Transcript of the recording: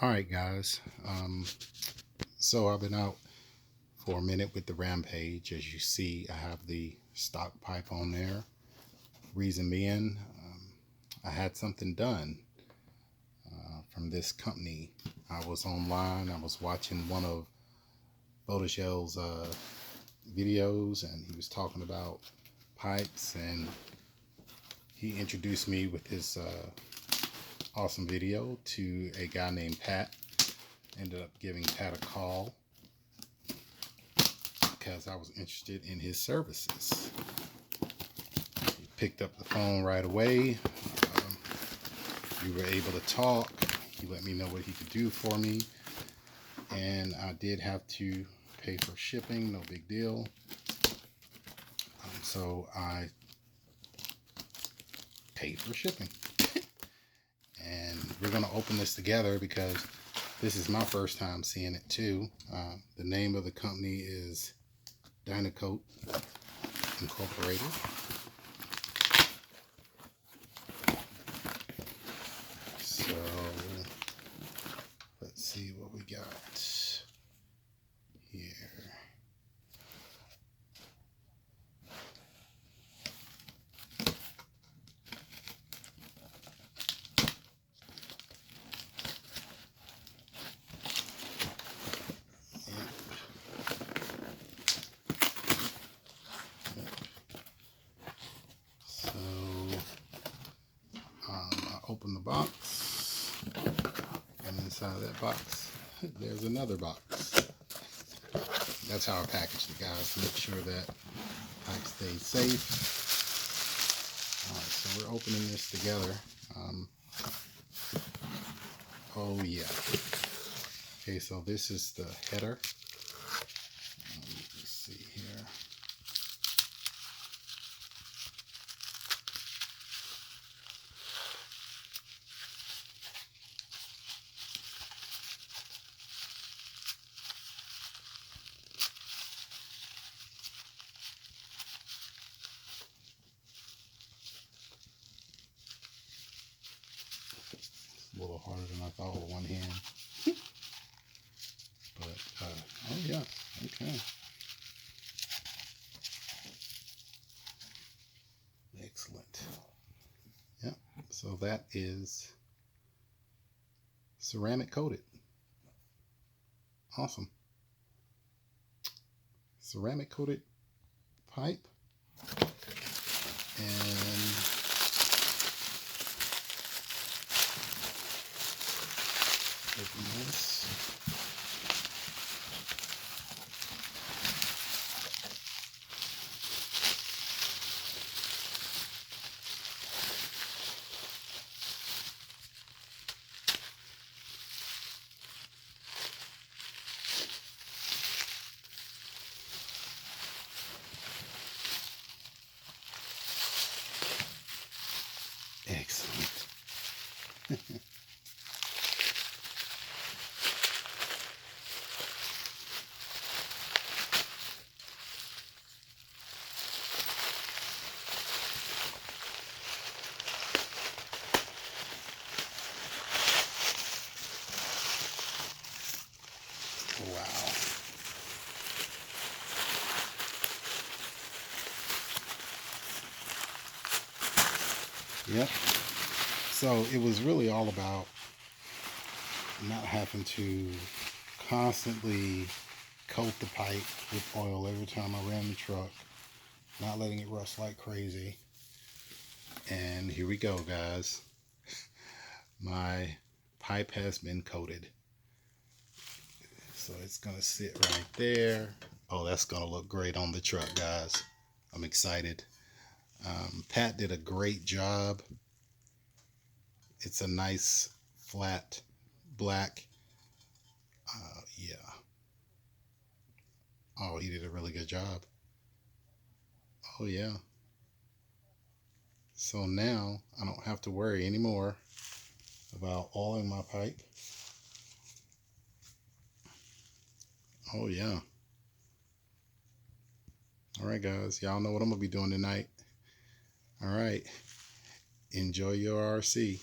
All right, guys. So I've been out for a minute with the Rampage. As you see, I have the stock pipe on there. Reason being, I had something done from this company. I was online. I was watching one of Photoshel's videos, and he was talking about pipes, and he introduced me with this awesome video to a guy named Pat. Ended up giving Pat a call because I was interested in his services. He picked up the phone right away. We were able to talk. He let me know what he could do for me, and I did have to pay for shipping. No big deal. So I paid for shipping. And we're going to open this together because this is my first time seeing it too. The name of the company is Dynacoat Incorporated. So let's see what we got here. I open the box, and inside of that box, there's another box. That's how I package it, guys. Make sure that pipe stays safe. All right, so we're opening this together. Oh yeah. Okay, so this is the header. Let's see here. A little harder than I thought with one hand. But, oh yeah, okay. Excellent. Yep, so that is ceramic coated. Awesome. Ceramic coated pipe. And open this. Excellent. Wow. Yep. So it was really all about not having to constantly coat the pipe with oil every time I ran the truck, not letting it rust like crazy. And here we go, guys. My pipe has been coated. So it's gonna sit right there. Oh, that's gonna look great on the truck, guys. I'm excited. Pat did a great job. It's a nice flat black. Yeah. Oh, he did a really good job. Oh yeah. So now I don't have to worry anymore about oiling my pipe. Oh yeah. All right, guys. Y'all know what I'm gonna be doing tonight. All right. Enjoy your RC.